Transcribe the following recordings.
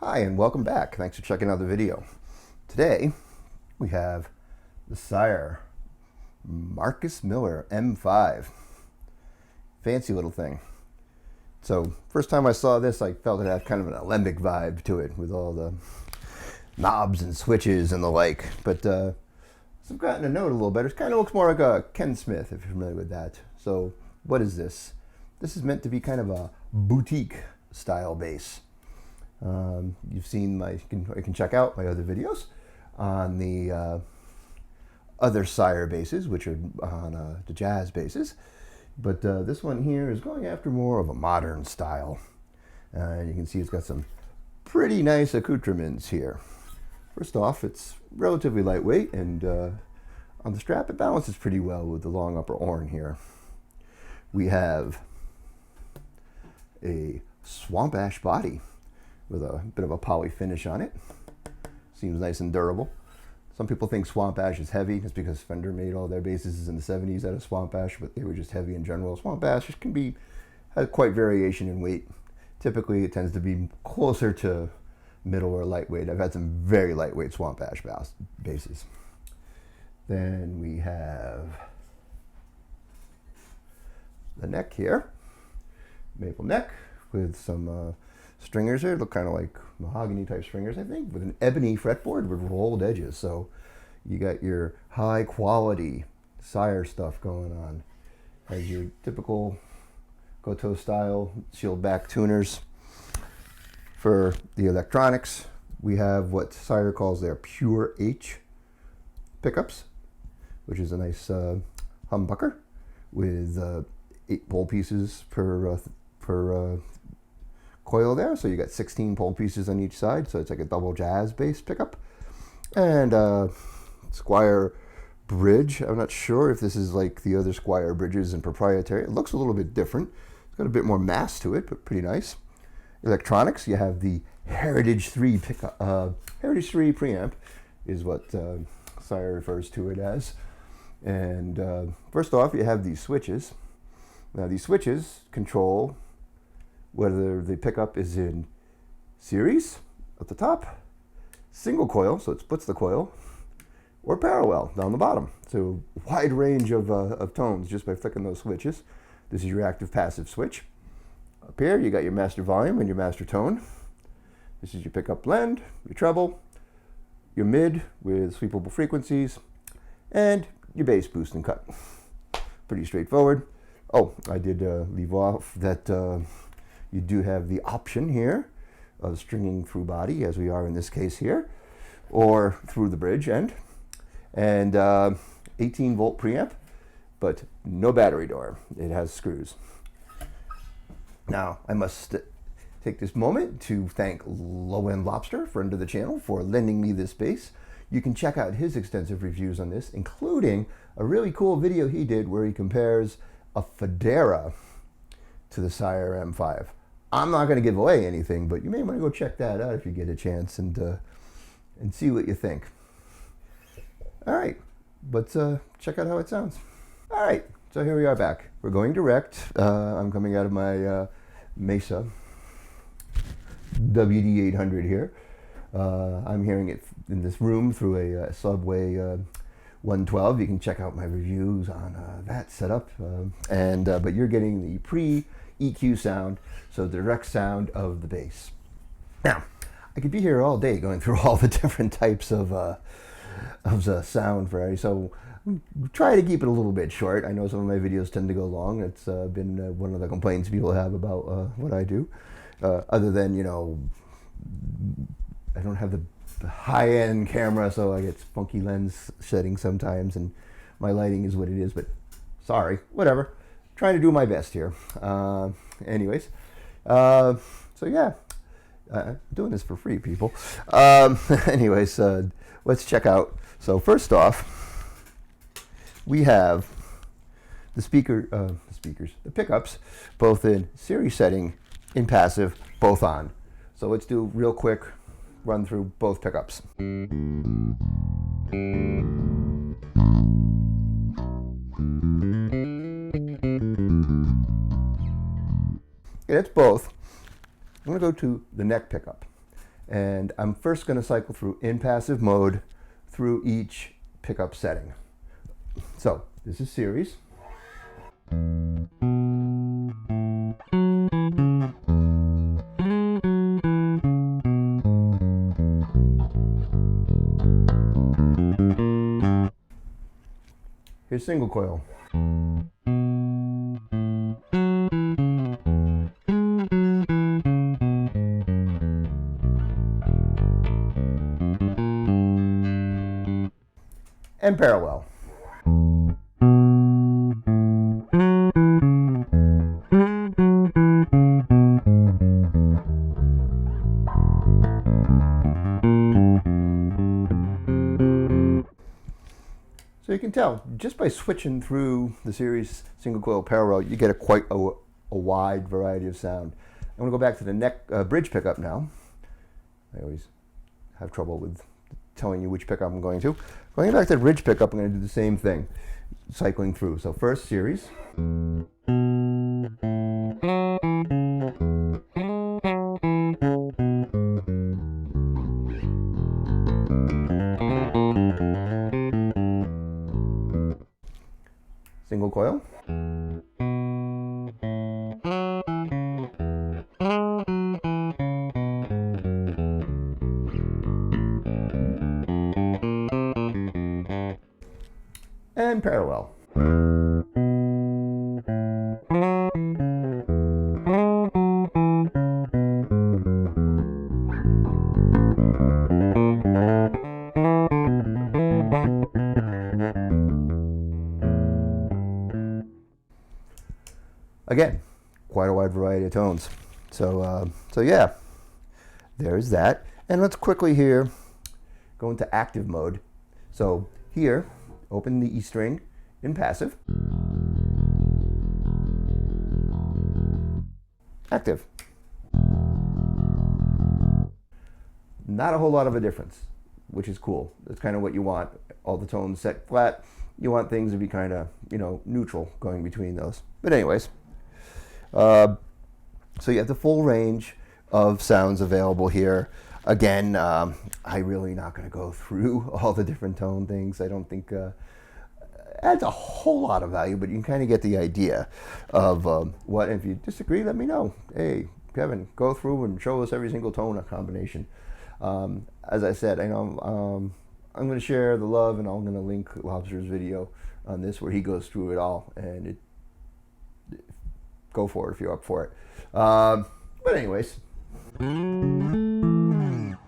Hi and welcome back. Thanks for checking out the video. Today we have the Sire Marcus Miller M5. Fancy little thing. So first time I saw this, I felt it had kind of an alembic vibe to it with all the knobs and switches and the like. But as I've gotten to know it a little better, it kind of looks more like a Ken Smith, if you're familiar with that. So what is this? This is meant to be kind of a boutique style bass. You've seen you can check out my other videos on the other Sire basses, which are on the jazz basses. But this one here is going after more of a modern style. And you can see it's got some pretty nice accoutrements here. First off, it's relatively lightweight, and on the strap it balances pretty well with the long upper horn here. We have a swamp ash body with a bit of a poly finish on it. Seems nice and durable. Some people think swamp ash is heavy. It's because Fender made all their basses in the 70s out of swamp ash, but they were just heavy in general. Swamp ash has quite variation in weight. Typically it tends to be closer to middle or lightweight. I've had some very lightweight swamp ash basses. Then we have the neck here. Maple neck with some stringers here. Look kind of like mahogany type stringers, I think, with an ebony fretboard with rolled edges. So you got your high quality Sire stuff going on. Has your typical Goto style shield back tuners. For the electronics, we have what Sire calls their Pure H pickups, which is a nice humbucker with 8 pole pieces per coil there. So you got 16 pole pieces on each side, so it's like a double jazz bass pickup. And Squire bridge. I'm not sure if this is like the other Squire bridges and proprietary. It looks a little bit different. It's got a bit more mass to it, but pretty nice. Electronics, you have the Heritage 3 pickup. Heritage 3 preamp is what Sire refers to it as. And first off, you have these switches. Now these switches control whether the pickup is in series at the top, single coil, so it splits the coil, or parallel down the bottom. So wide range of tones just by flicking those switches. This is your active passive switch. Up here you got your master volume and your master tone. This is your pickup blend, your treble, your mid with sweepable frequencies, and your bass boost and cut. Pretty straightforward. Oh, I did leave off that you do have the option here of stringing through body, as we are in this case here, or through the bridge end, and 18 volt preamp, but no battery door. It has screws. Now, I must take this moment to thank Low End Lobster, friend of the channel, for lending me this bass. You can check out his extensive reviews on this, including a really cool video he did where he compares a Federa to the Sire M5. I'm not going to give away anything, but you may want to go check that out if you get a chance and see what you think. All right, let's check out how it sounds. All right, so here we are back. We're going direct. I'm coming out of my Mesa WD-800 here. I'm hearing it in this room through a Subway 112. You can check out my reviews on that setup. But you're getting the pre-EQ sound, so the direct sound of the bass. Now, I could be here all day going through all the different types of the sound variety, so try to keep it a little bit short. I know some of my videos tend to go long. It's been one of the complaints people have about what I do. Other than, you know, I don't have the high-end camera, so I get funky lens settings sometimes, and my lighting is what it is, but sorry, whatever. Trying to do my best here. Anyways, so yeah, I'm doing this for free, people. Anyways, let's check out. So first off, we have the the pickups, both in series setting, in passive, both on. So let's do real quick run through both pickups. Okay, that's both. I'm going to go to the neck pickup. And I'm first going to cycle through in passive mode through each pickup setting. So this is series. Here's single coil. And parallel. So you can tell, just by switching through the series single coil parallel, you get quite a wide variety of sound. I'm going to go back to the neck bridge pickup now. I always have trouble with telling you which pickup I'm going to. Going back to the bridge pickup, I'm going to do the same thing, cycling through. So first series. Single coil. And parallel. Again, quite a wide variety of tones. So yeah, there's that. And let's quickly here go into active mode. So here, open the E string in passive. Active. Not a whole lot of a difference, which is cool. That's kind of what you want. All the tones set flat. You want things to be kind of, neutral going between those. But anyways, so you have the full range of sounds available here. Again, I'm really not going to go through all the different tone things. I don't think adds a whole lot of value, but you can kind of get the idea of what. And if you disagree, let me know. Hey, Kevin, go through and show us every single tone combination. As I said, I know I'm going to share the love, and I'm going to link Lobster's video on this where he goes through it all, and go for it if you're up for it. But anyways,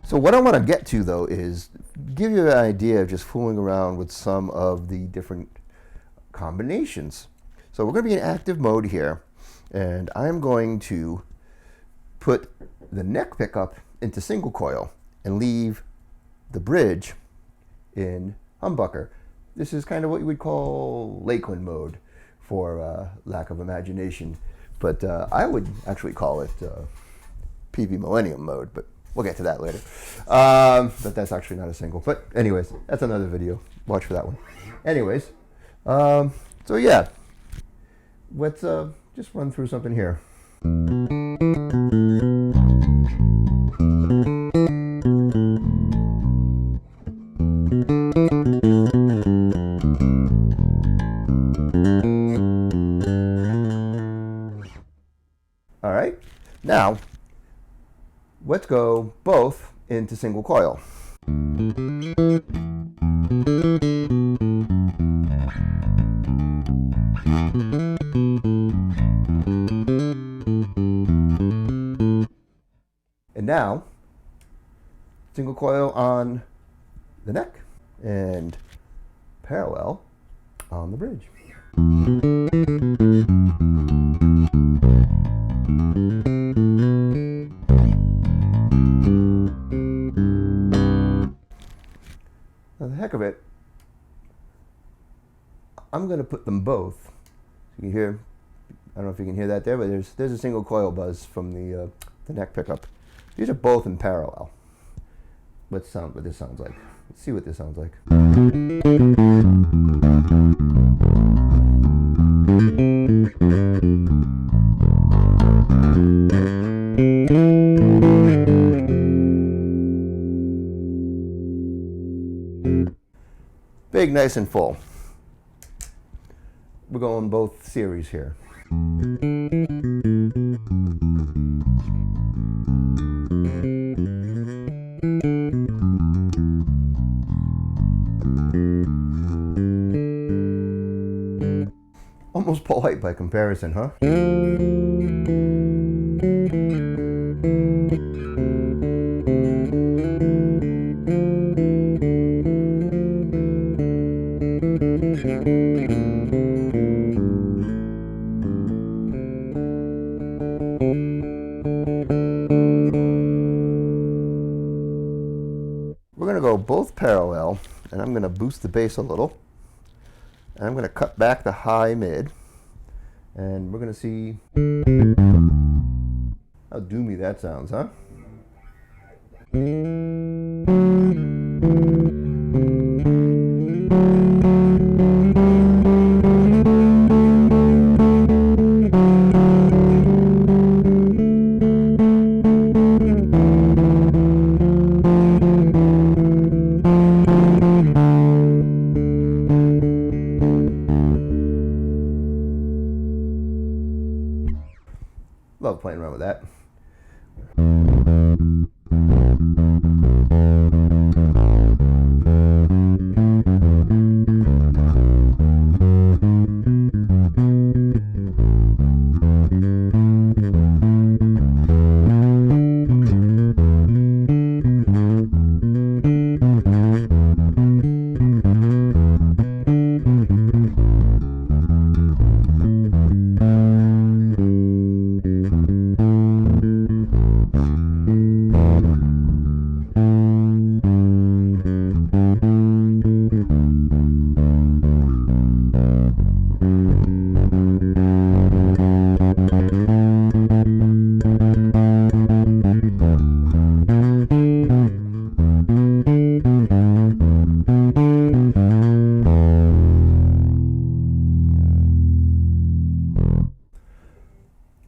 so what I want to get to though is give you an idea of just fooling around with some of the different combinations. So we're going to be in active mode here, and I'm going to put the neck pickup into single coil and leave the bridge in humbucker. This is kind of what you would call Lakeland mode, for lack of imagination. But I would actually call it PV Millennium mode, but we'll get to that later. But that's actually not a single. But anyways, that's another video. Watch for that one. Anyways, so yeah, let's just run through something here. All right, now let's go both into single coil. And now, single coil on the neck and parallel on the bridge. Now, the heck of it, I'm going to put them both. You can hear, I don't know if you can hear that there, but there's a single coil buzz from the neck pickup. These are both in parallel. Let's sound what this sounds like. Let's see what this sounds like. Big, nice, and full. We're going both series here. Almost polite by comparison, huh? We're going to go both parallel, and I'm going to boost the bass a little. And I'm going to cut back the high mid, and we're going to see how doomy that sounds, huh? Love playing around with that.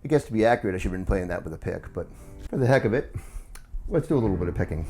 I guess to be accurate, I should have been playing that with a pick, but for the heck of it, let's do a little bit of picking.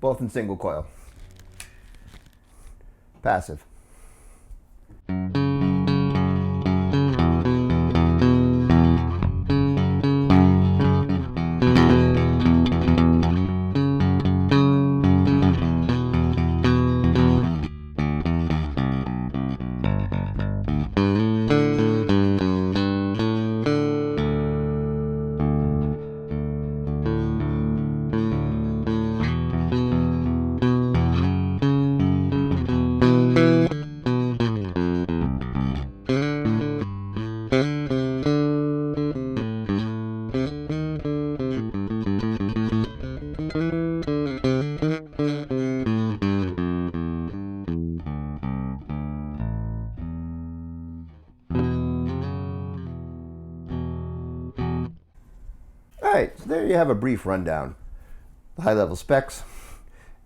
Both in single coil. Passive. Alright, so there you have a brief rundown. The high-level specs,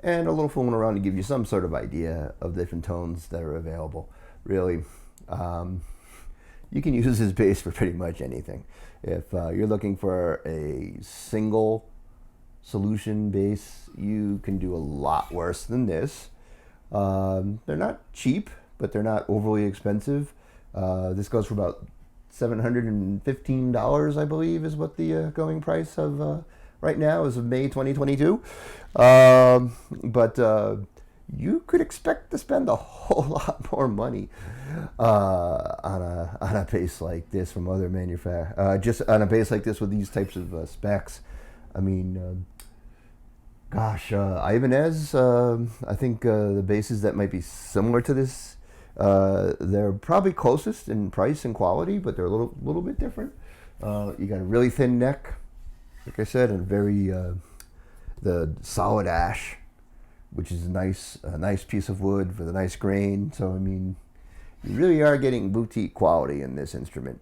and a little fooling around to give you some sort of idea of the different tones that are available. Really, you can use this bass for pretty much anything. If you're looking for a single solution bass, you can do a lot worse than this. They're not cheap, but they're not overly expensive. This goes for about $715, I believe, is what the going price of right now is of May 2022. But you could expect to spend a whole lot more money on a bass like this from other just on a bass like this with these types of specs. I mean, gosh, Ibanez, I think the basses that might be similar to this, they're probably closest in price and quality, but they're a little bit different. You got a really thin neck, like I said, and the solid ash, which is a nice piece of wood with a nice grain. So I mean, you really are getting boutique quality in this instrument.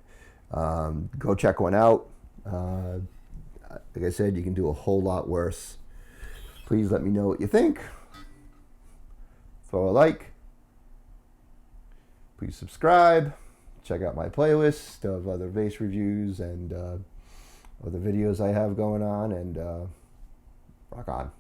Go check one out. Like I said, you can do a whole lot worse. Please let me know what you think. Throw a like. Please subscribe. Check out my playlist of other bass reviews and other videos I have going on. And rock on.